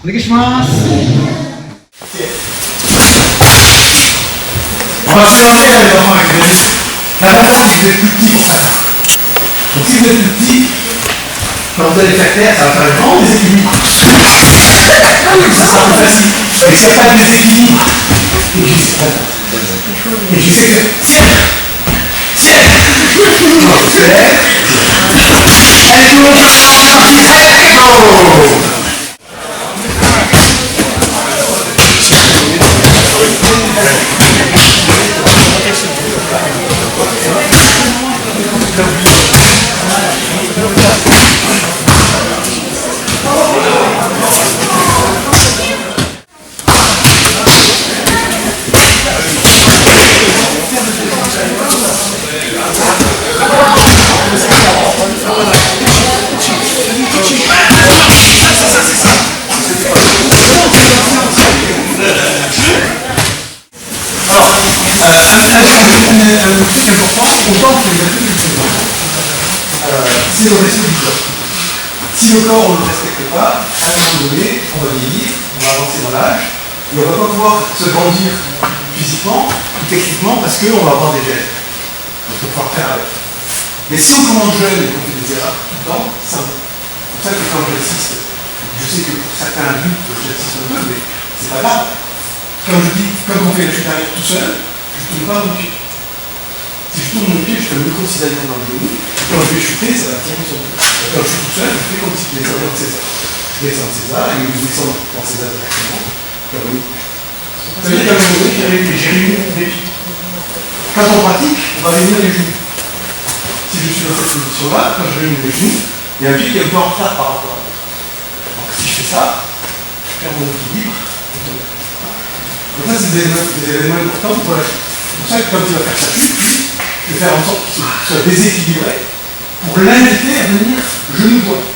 On va se présenter là, les enfants, avec vous. L'important, c'est que vous êtes plus petits pour faire ça. Donc si vous êtes plus petits, quand vous allez faire terre, ça va faire un grand déséquilibre. Ça sera plus facile. Mais si ça a un déséquilibre, et que je sais que un truc important, autant que les athlètes c'est le respect du corps. Si le corps on ne le respecte pas, à un moment donné, on va vieillir, on va avancer dans l'âge, et on ne va pas pouvoir se grandir physiquement ou techniquement parce qu'on va avoir des gènes. Donc il faut pouvoir faire avec. Mais si on commence jeune et qu'on fait des erreurs tout le temps, ça va. C'est pour ça que quand j'assiste, je sais que pour certains adultes, j'assiste un peu, mais c'est pas grave. Quand je dis, quand on fait la chute arrière tout seul, je ne tourne pas mon pied. Si je tourne mon pied, je fais le micro-cisaillement dans le genou. Quand je vais chuter, ça va tirer sur le dos. Quand je suis tout seul, je fais comme si je descendais en César. Je descends en César et je descends en César directement. Ça veut dire qu'à un moment donné, j'ai réuni les pieds. Quand on pratique, on va réunir les genoux. Si je suis dans cette position-là, quand je réunis les genoux, il y a un pied qui est un peu en retard par rapport à l'autre. Donc si je fais ça, je perds mon équilibre. Donc ça, c'est des éléments importants pour la chute. C'est pour ça que quand il va faire sa chute, je vais faire en sorte qu'il soit déséquilibré pour l'inviter à venir genou-pointe.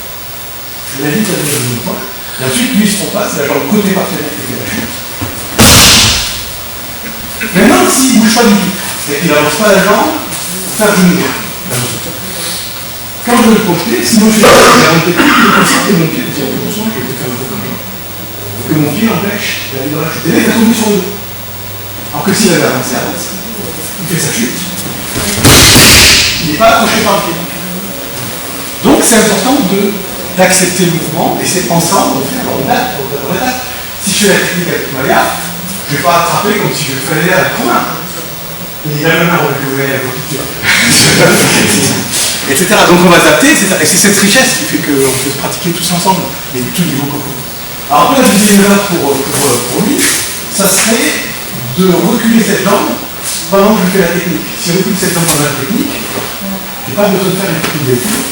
Je l'invite à venir genou-pointe. Et ensuite, lui, ce qu'on passe, c'est la jambe côté partenaire qui fait la chute. Maintenant, s'il ne bouge pas du tout, et qu'il n'avance pas la jambe, pour faire genou-pointe. Quand je veux le projeter, sinon je fais un technique, je vais considérer mon pied, dire attention, je vais faire un peu comme ça. Que mon pied empêche d'aller dans la chute. Et là, il va tomber sur le dos. Alors que s'il avait avancé, il fait sa chute. Il n'est pas accroché par le pied. Donc c'est important d'accepter le mouvement et c'est ensemble, on fait en étape. Si je fais la technique avec Maya, je ne vais pas attraper comme si je le faisais avec Romain. Il a le même rôle que vous voyez avec l'autre. Etc. Donc on va adapter, et c'est cette richesse qui fait qu'on peut se pratiquer tous ensemble, et tout niveau coco. Alors après la deuxième erreur pour lui, ça serait de reculer cette jambe pendant que je fais la technique. Si je recule cette jambe pendant la technique, je n'ai pas besoin de faire une technique de lecture.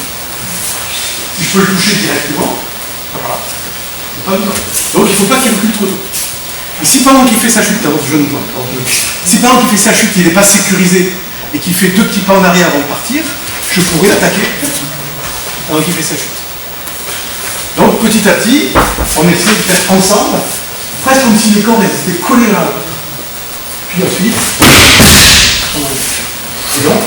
Si je peux le toucher directement, voilà. Pas besoin. Donc il ne faut pas qu'il recule trop tôt. Et si pendant qu'il fait sa chute, si pendant qu'il fait sa chute, il n'est pas sécurisé et qu'il fait 2 petits pas en arrière avant de partir, je pourrais l'attaquer pendant qu'il fait sa chute. Donc petit à petit, on essaie de faire ensemble, presque comme si les corps étaient collés l'un à l'autre. Puis ensuite, on enlève. Et donc,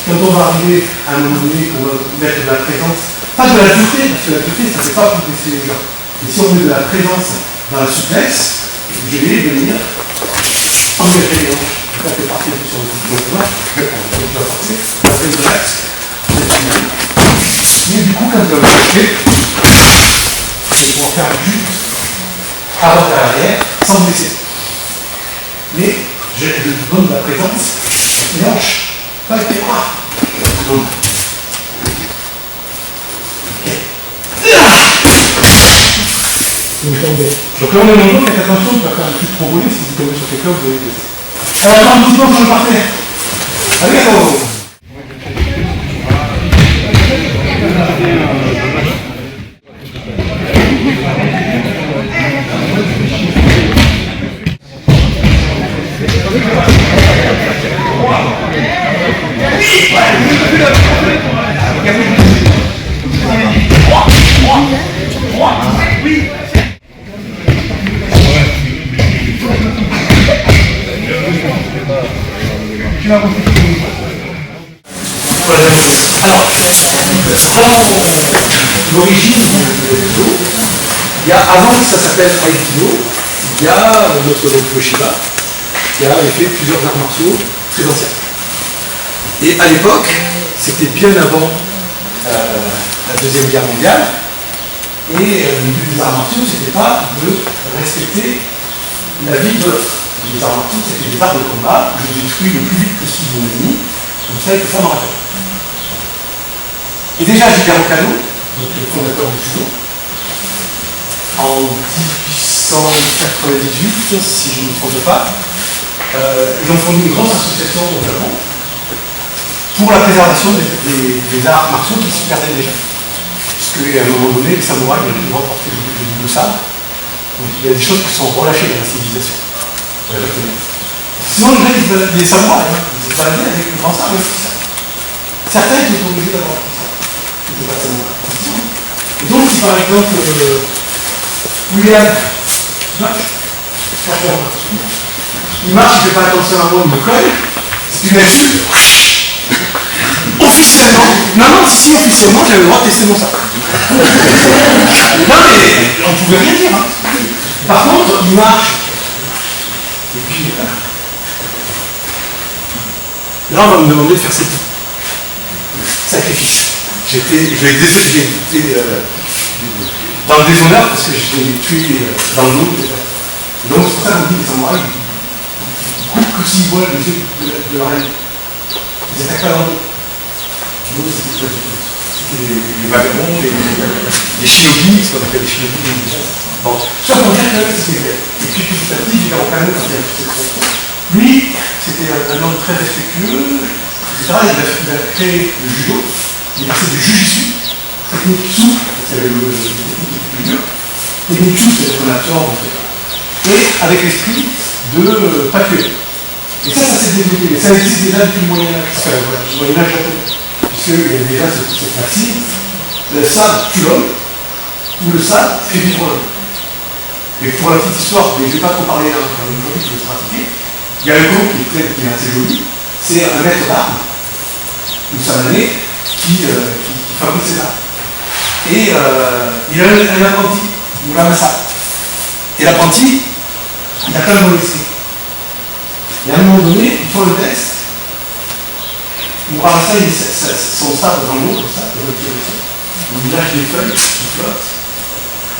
quand on va arriver à un moment donné qu'on va mettre de la présence, pas de la dureté, parce que la dureté, ça ne fait pas progresser les gens. Mais si on met de la présence dans la souplesse, je vais venir engager les hanches. Ça fait partie de sur le coup de main, je vais prendre partie, on fait une relax, mais du coup, quand je vais le chercher, je vais pouvoir faire juste avant à l'arrière, sans me blesser. Mais je donne de la présence, les hanches, pas avec les bras. Donc là on est dans le faites attention, tu vas faire un truc trop volé, si vous tombez sur quelqu'un, vous allez blesser. Alors un petit peu sur le partenaire. Allez, alors, l'origine de l'eau, Il y a, avant que ça s'appelle Aikido, il y a notre Toshiba, qui avait fait plusieurs arts martiaux très anciens. Et à l'époque, c'était bien avant la Deuxième Guerre mondiale, et le but des arts martiaux, c'était pas de respecter la vie de l'autre. Les arts martiaux, c'était des arts de combat, je détruis le plus vite possible mon ennemi, comme ça il peut faire mon rappel. Et déjà, Jigaro Kano, donc le fondateur du judo, en 1898, si je ne me trompe pas, ils ont fondé une grande association au Japon pour la préservation des arts martiaux qui se perdaient déjà. Puisqu'à un moment donné, les samouraïs n'avaient plus le droit de porter le sabre. Donc il y a des choses qui sont relâchées dans la civilisation. Sinon, les samouraïs, ils se baladaient avec le grand sabre. Certains étaient obligés d'avoir tout ça. C'était pas samouraï. Et donc, si par exemple, William il marche, il ne fait pas attention à moi, il me colle, c'est une insulte. Officiellement, non, si officiellement, j'avais le droit de tester mon sabre. Non, mais on ne pouvait rien dire. Hein. Par contre, il marche. Et puis, là, on va me demander de faire cette sacrifice. J'ai été dans le déshonneur parce que je l'ai tué dans le dos. Donc, c'est pour ça qu'on dit les samouraïs, ils coupent que s'ils voient les yeux de la reine. Ils attaquent pas dans le dos. Nous, c'était les vagabonds, les shinobi, ce qu'on appelle les shinobi. Bon, ça pour dire que c'était. Et puis petit à petit, Jigaro Kano, quand il a fait cette fonction, lui, c'était un homme très respectueux, etc. Il a créé le judo, il est passé du jujitsu, technique souple, c'est le technique le plus dur, technique souple, c'est ce qu'on absorbe, etc. Et avec l'esprit de pas tuer. Et ça s'est développé, mais ça existe déjà depuis le Moyen-Âge, le Moyen-Âge japonais. Puisqu'il y a déjà cette maxime, le sabre tue l'homme, ou le sabre fait vivre l'homme. Et pour la petite histoire, mais je ne vais pas trop parler aujourd'hui, je vais se pratiquer, il y a un conte qui est assez joli, c'est un maître d'armes, une samanée, qui fabrique ses armes. Et il a un apprenti, Muramasa. Et l'apprenti, il a plein de mauvais esprit. Et à un moment donné, il faut le test. Muramasa, il met son sabre dans l'eau, comme ça, il lâche des feuilles qui flottent,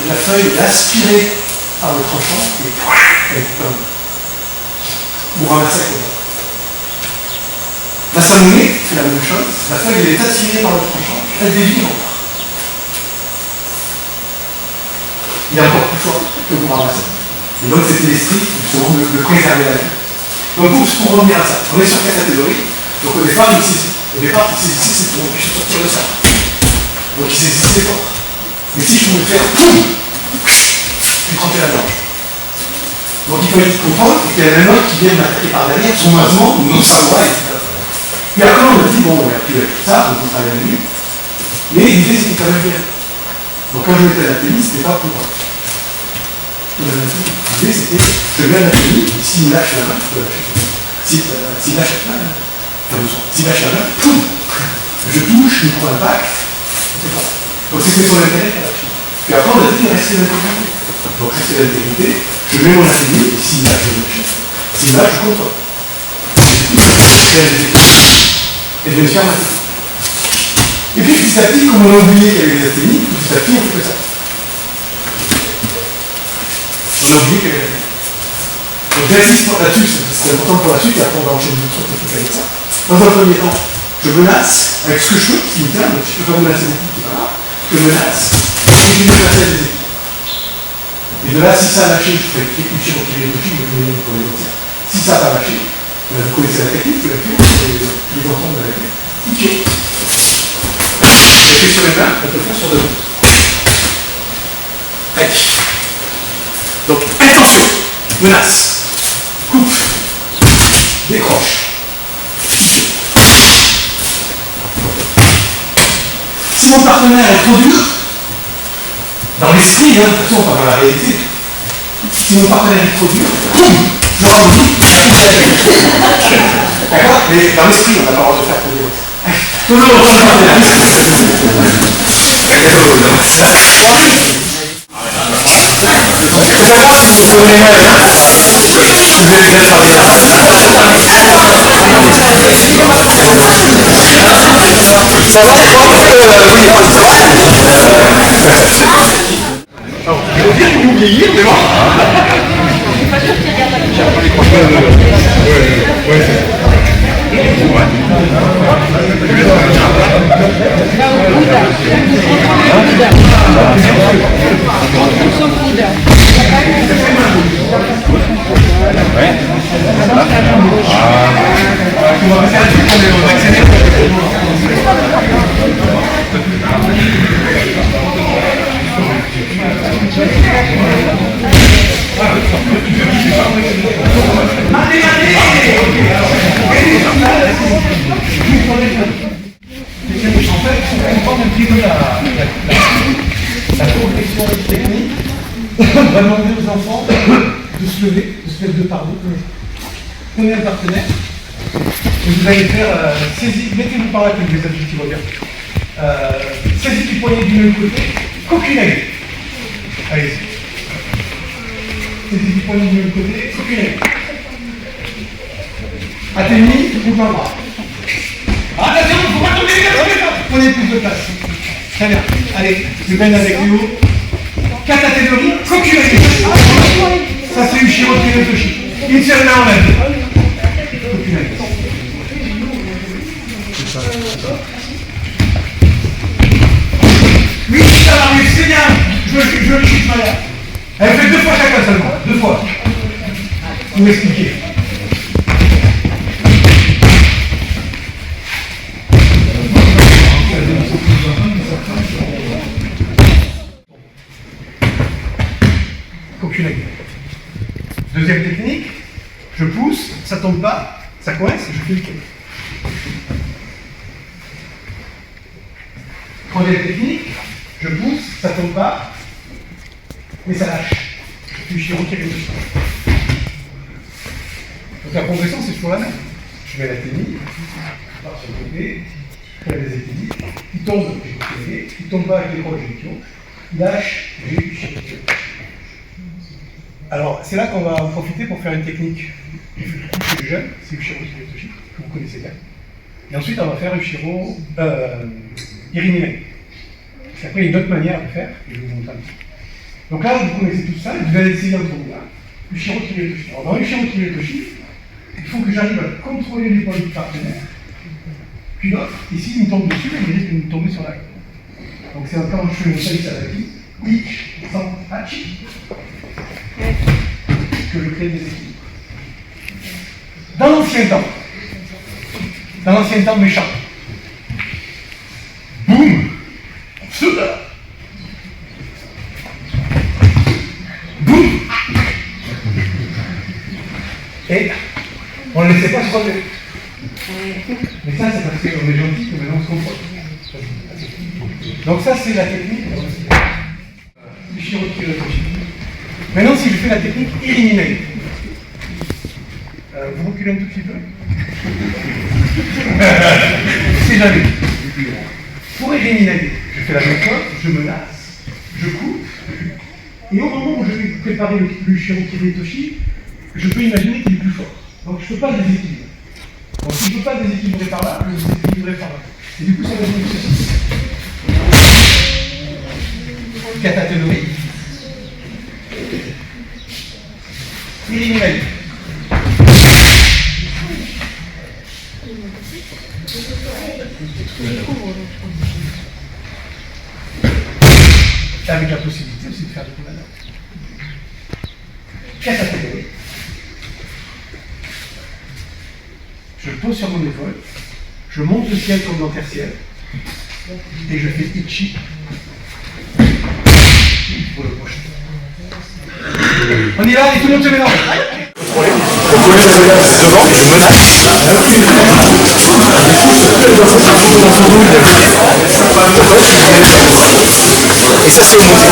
et la feuille est aspirée par le tranchant, et elle est comme Muramasa comme ça. La samouraï fait la même chose, la feuille elle est attirée par le tranchant, elle dévie en part. Il est encore plus fort que Muramasa. Et donc c'était l'esprit, justement, de préserver la vie. Donc pour revenir à ça, on est sur quelle catégorie? Donc au départ, il saisissait, c'est pour empêcher de sortir le sabre. Donc il saisissait fort. Mais si je pouvais faire, poum, je trempais la gorge. Donc il fallait comprendre qu'il y avait un autre qui vient m'attaquer par derrière, sournoisement, ou non samouraï, etc. Puis après on a dit, bon, on a pu être ça, donc on travaille la nuit. Mais l'idée c'était quand même bien. Donc quand je mettais à la tennis, c'était pas pour moi. L'idée c'était, je mets à la tennis, et s'il me lâche la main, je peux lâcher. S'il lâche la main, s'il lâche la main, poum, je touche, je prends l'impact, c'est pas. Donc c'était son intérêt pour lâcher. Puis après on a dit rester l'intégrité. Donc rester l'intégrité, je mets mon atelier, et s'il lâche, je lâche. S'il lâche, je contrôle. Et je vais me faire ma technique. Et puis petit à petit, comme on a oublié qu'il y avait des techniques, petit à petit on fait que ça. On a oublié qu'il y avait des techniques. Donc j'insiste là-dessus, c'est important pour la suite, et après on va enchaîner d'autres techniques avec ça. Dans un premier temps, je menace avec ce que je peux, qui me tient, donc si je peux pas menacer beaucoup, c'est pas grave, je menace, et je mets la tête des équipes. Et de là, si ça a lâché, je fais cliquer au Kirikoshi, je vais venir pour les autres. Si ça n'a pas lâché, vous connaissez la technique, vous l'avez fait, tous les enfants vous l'avez fait. Cliquez. Mettez sur les mains, on peut le faire sur deux mains. Allez. Donc, intention, menace. Coupe, décroche. Si mon partenaire est trop dur, dans l'esprit, hein, de toute façon, pas dans la réalité, si mon partenaire est trop dur, je rebondis, d'accord? Mais dans l'esprit, on n'a pas le droit de faire pour les autres. Toujours le droit de partenaire. C'est pas grave si vous tournez mal. Vous avez bien travaillé. Ça va, oui. Alors, je veux dire qu'ils vont vieillir, mais bon. La correction technique va demander aux enfants de se lever, de se mettre de par deux. Prenez un partenaire et vous allez faire saisie, mettez-vous par là comme les adultes qui vont bien. Saisie du poignet du même côté, coquinage. Allez-y. Saisie du poignet du même côté, coquinage. Atteignez, vous un bras. Attention, il ne faut pas tomber, prenez plus de place. Très bien. Allez, je mène avec Léo. Catégorie, coquinage. Ça c'est Ushiro Kiritoshi. Une seule main en main. Coquinage. Oui, ça va, c'est bien. Je le chute malade. Elle fait 2 fois chacun seulement. 2 fois. Pour expliquer. Deuxième technique, je pousse, ça tombe pas, ça coince, je fais le quai. Troisième technique, je pousse, ça tombe pas, mais ça lâche. Je fais Ushiro Kiritoshi. Donc la progression c'est toujours la même. Je mets la tenue, je pars sur le côté, je fais des équilibres, il tombe, il tombe pas avec les projections, il lâche, j'ai Ushiro Kiritoshi. Alors, c'est là qu'on va en profiter pour faire une technique qui fait beaucoup chez les jeunes, c'est Ushiro Kiritoshi, que vous connaissez bien. Et ensuite, on va faire Ushiro Irinime. Après, il y a une autre manière de faire, et je vais vous montrer un petit peu. Donc là, vous connaissez tout ça, vous allez essayer entre vous là. Ushiro Kiritoshi. Alors, dans Ushiro Kiritoshi, il faut que j'arrive à contrôler l'épaule du partenaire, puis l'autre, ici, il me tombe dessus, et il risque de me tomber sur la gueule. Donc, c'est quand je fais mon saïs à la vie, ich, sans, hachi, que je crée des équilibres. Dans l'ancien temps méchant, boum, souda, boum, et on ne laissait pas se relever. Mais ça, c'est parce qu'on est gentil que maintenant on se contrôle. Donc ça, c'est la technique Ushiro Kiritoshi. Maintenant, si je fais la technique éliminée, vous reculez un tout petit peu. C'est jamais. Pour éliminer, je fais la même chose, je menace, je coupe, et au moment où je vais préparer le Ushiro Kiritoshi, je peux imaginer qu'il est plus fort. Donc je ne peux pas le déséquilibrer. Donc si je ne peux pas le déséquilibrer par là, je le déséquilibrerai par là. Et du coup, ça va donner ceci. Catathéorie. Éliminer. Avec la possibilité aussi de faire des coups catégorie. Je pose sur mon épaule, je monte le ciel comme dans tertiaire, et je fais Ichi pour le prochain. On y va et tout le monde se mélange. Donc au lieu de menacer devant, je menace. Et ça c'est au monté.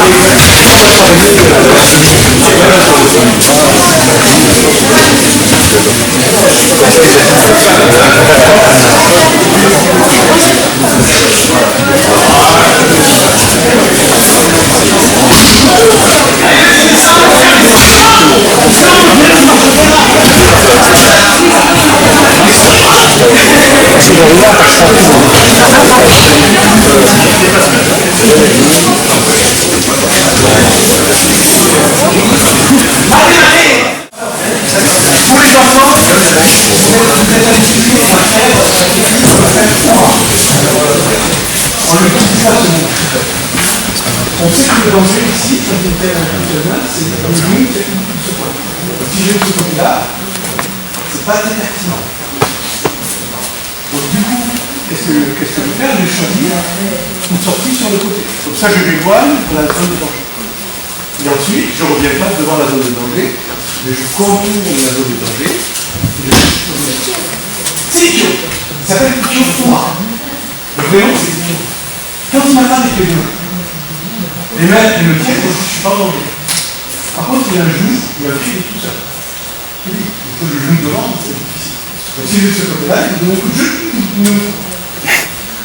danger ici, quand il fait un coup de main, c'est le genou qui fait ce point. Si je vais de ce côté-là, c'est pas très pertinent. Donc du coup, qu'est-ce que je vais faire? Je vais choisir une sortie sur le côté. Comme ça, je m'éloigne de la zone de danger. Et ensuite, je ne reviens pas devant la zone de danger, mais je contourne la zone de danger. C'est Ikyo. Ça s'appelle Ikyo Fuma. Le vrai nom, c'est Ikyo. Quand il m'attrape avec les deux, les mains, elles me tiennent, je ne suis pas en danger. Par contre, il y a un genou, il a le pied, il est tout seul. Je dis, il faut que le genou devant, c'est difficile. Donc si je vais de ce côté-là, il me donne un coup de genou.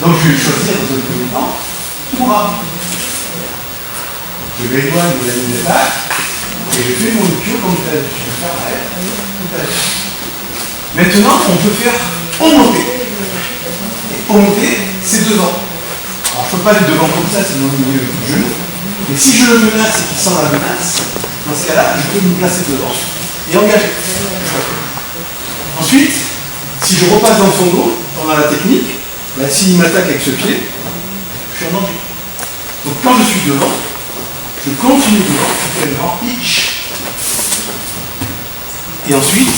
Donc je vais choisir dans un premier temps, Fuma. Je m'éloigne de la ligne d'attaque, et je fais mon Ikyo comme tel. Je vais faire arrête, comme tel. Maintenant, on peut faire omote. Et omote, c'est devant. Alors, je ne peux pas aller devant comme ça, c'est dans le milieu du genou. Mais si je le menace et qu'il sent la menace, dans ce cas-là, je peux me placer devant et engager. Ensuite, si je repasse dans son dos, pendant la technique, ben, s'il m'attaque avec ce pied, je suis en danger. Donc quand je suis devant, je continue devant, je fais un grand hitch. Et ensuite,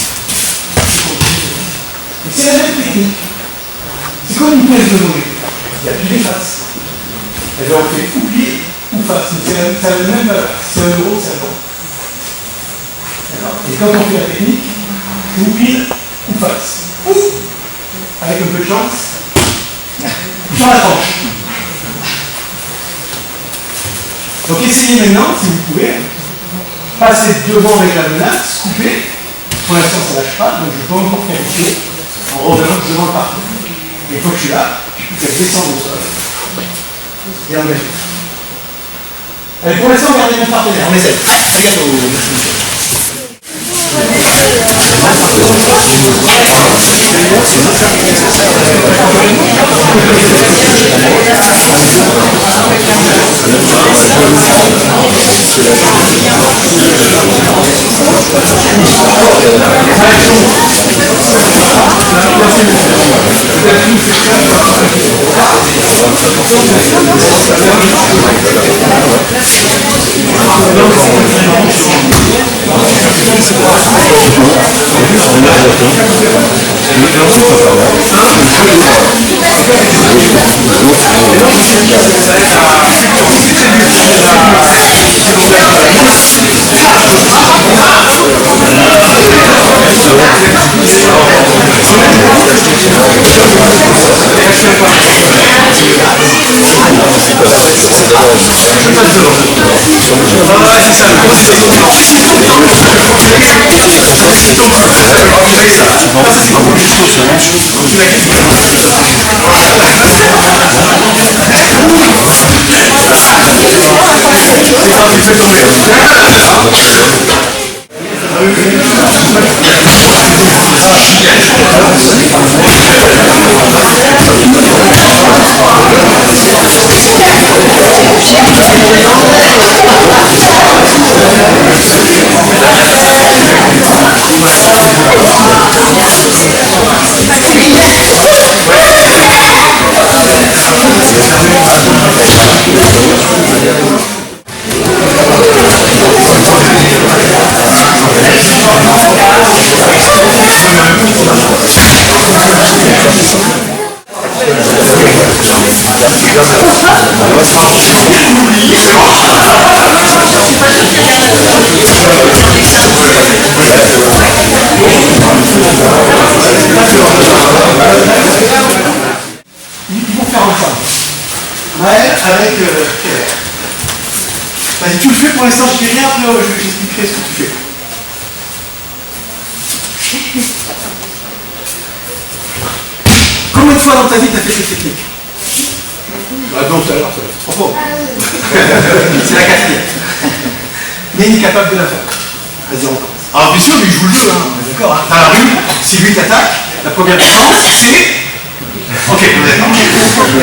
c'est la même technique. C'est comme une pièce de monnaie. Il y a plus des faces. Et bien on fait ou pied ou face. Mais c'est la même valeur. C'est 1 euro, c'est 1 euro. Et quand on fait la technique, ou pile ou face. Ou, avec un peu de chance, sur la tranche. Donc essayez maintenant, si vous pouvez, passer devant avec la menace, couper. Pour l'instant, ça ne lâche pas, donc je peux encore faire une pied en revenant devant le parcours. Et une fois que je suis là, je peux faire descendre au sol et engager. Allez, pour l'instant, regardez notre partenaire, on essaie. Regarde Ils vont faire ensemble. Ouais, avec Keller. Vas-y, tu le fais pour l'instant, je dis rien, après je t'expliquerai ce que tu fais. Combien de fois dans ta vie tu as fait cette technique? Bah non, tout à l'heure, ça va être trop fort. C'est la quatrième. Mais il est capable de la faire. Vas-y, on commence. Alors bien sûr, lui joue le jeu, hein. D'accord, hein. Dans la rue, si lui t'attaque, la première défense, c'est... Ok, d'accord. Je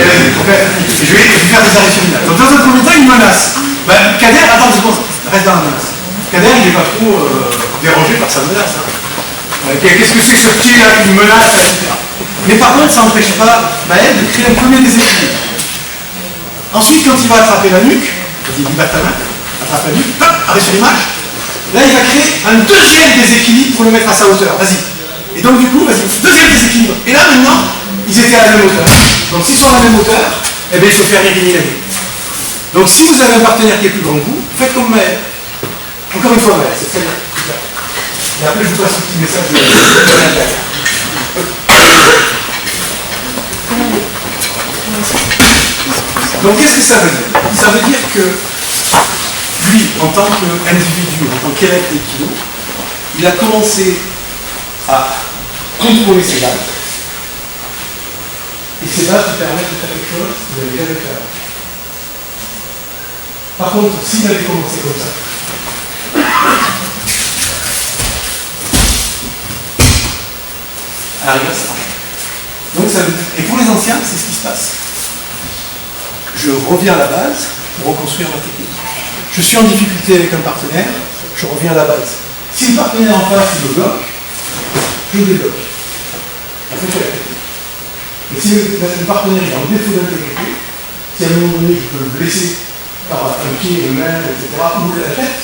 vais faire des arrêts finales. Donc dans un premier temps, il menace. Ben, Kader, attends 2 secondes, reste dans la menace. Kader, il n'est pas trop dérangé par sa menace. Hein. Qu'est-ce que c'est que ce petit là qui menace, etc. Mais par contre, ça n'empêche pas Maël de créer un premier déséquilibre. Ensuite, quand il va attraper la nuque, Vas-y, libère ta main, attrape la nuque, hop, arrête sur l'image. Là, il va créer un deuxième déséquilibre pour le mettre à sa hauteur. Vas-y. Et donc, du coup, vas-y, deuxième déséquilibre. Et là, maintenant, ils étaient à la même hauteur. Donc, s'ils sont à la même hauteur, eh bien, il faut faire éliminer. Donc, si vous avez un partenaire qui est plus grand que vous, faites comme Maël. Encore une fois, Maël, c'est très bien. Et après, je vous passe un petit message de l'intérieur. Donc, qu'est-ce que ça veut dire? Ça veut dire que lui, en tant qu'individu, en tant qu'élève d'équilibre, il a commencé à contrôler ses bases. Et ces bases lui permettent de faire quelque chose qu'il n'avait jamais fait avant. Par contre, s'il avait commencé comme ça, à l'arrivée, ça marche. Donc, ça veut dire, et pour les anciens, c'est ce qui se passe. Je reviens à la base pour reconstruire ma technique. Je suis en difficulté avec un partenaire, je reviens à la base. Si le partenaire en face il me bloque, je le débloque. On fait la technique. Et si le partenaire est en défaut d'intégrité, si à un moment donné je peux le blesser par un pied, une main, etc., ou la tête,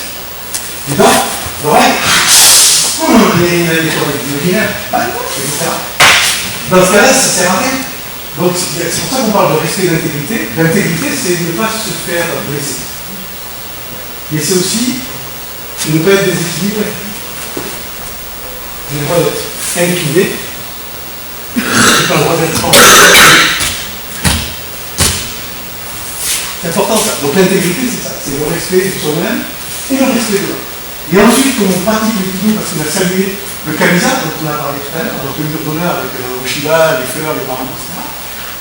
les dents, l'oreille, les etc. Dans ce cas-là, ça ne sert à rien. Donc c'est pour ça qu'on parle de respect d'intégrité. L'intégrité, c'est ne pas se faire blesser. Mais c'est aussi ne pas être déséquilibré. On a le droit d'être incliné. C'est pas le droit d'être en. C'est important ça. Donc l'intégrité, c'est ça. C'est le respect de soi-même et le respect de l'autre. Et ensuite, comme on pratique l'équilibre, parce qu'on a salué le kamisa, dont on a parlé tout à l'heure, donc le mur d'honneur avec Oshida, les fleurs, les parents, etc.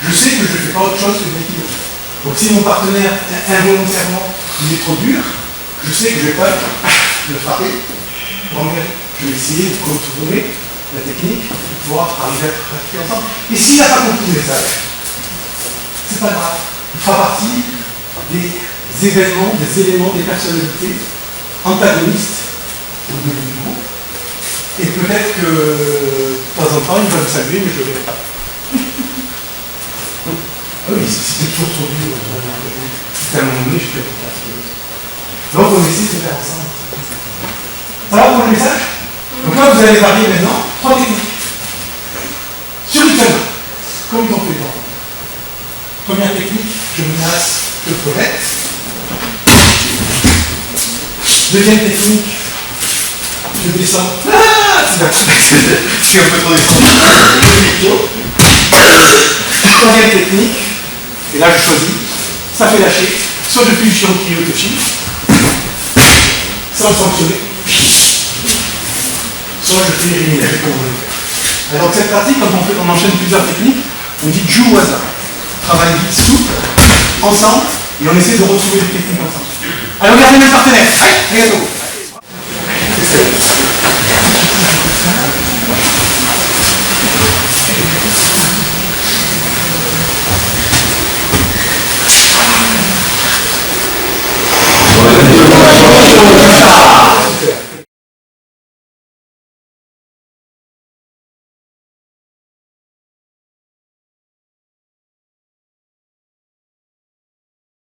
Je sais que je ne fais pas autre chose que de l'équilibre. Donc si mon partenaire, involontairement, il est trop dur, je sais que je ne vais pas le frapper pour engager. Je vais essayer de contourner la technique pour pouvoir arriver à pratiquer ensemble. Et s'il n'a pas compris le message, c'est pas grave. Il fera partie des événements, des éléments, des personnalités antagonistes au début du groupe. Et peut-être que de temps en temps, il va me saluer, mais je ne le verrai pas. Ah oui, c'était toujours trop dur. C'était à un moment donné, je fais pas. Donc on essaie de faire ensemble. Ça va pour le message? Donc là, vous allez varier maintenant 3 techniques. Sur le chemin, comme ils ont fait dans. Première technique, je menace le poète. Deuxième technique, je descends. Ah, c'est un peu trop descendu. Troisième technique, et là je choisis, ça fait lâcher, soit je fuis sur Kiyotoshi, sans le sanctionner, soit je fais éliminer comme on veut faire. Alors cette pratique, quand on enchaîne plusieurs techniques, on dit Juwaza. Travail vite, souple, ensemble, et on essaie de retrouver les techniques ensemble. Alors regardez mes partenaires. Allez, regarde-vous.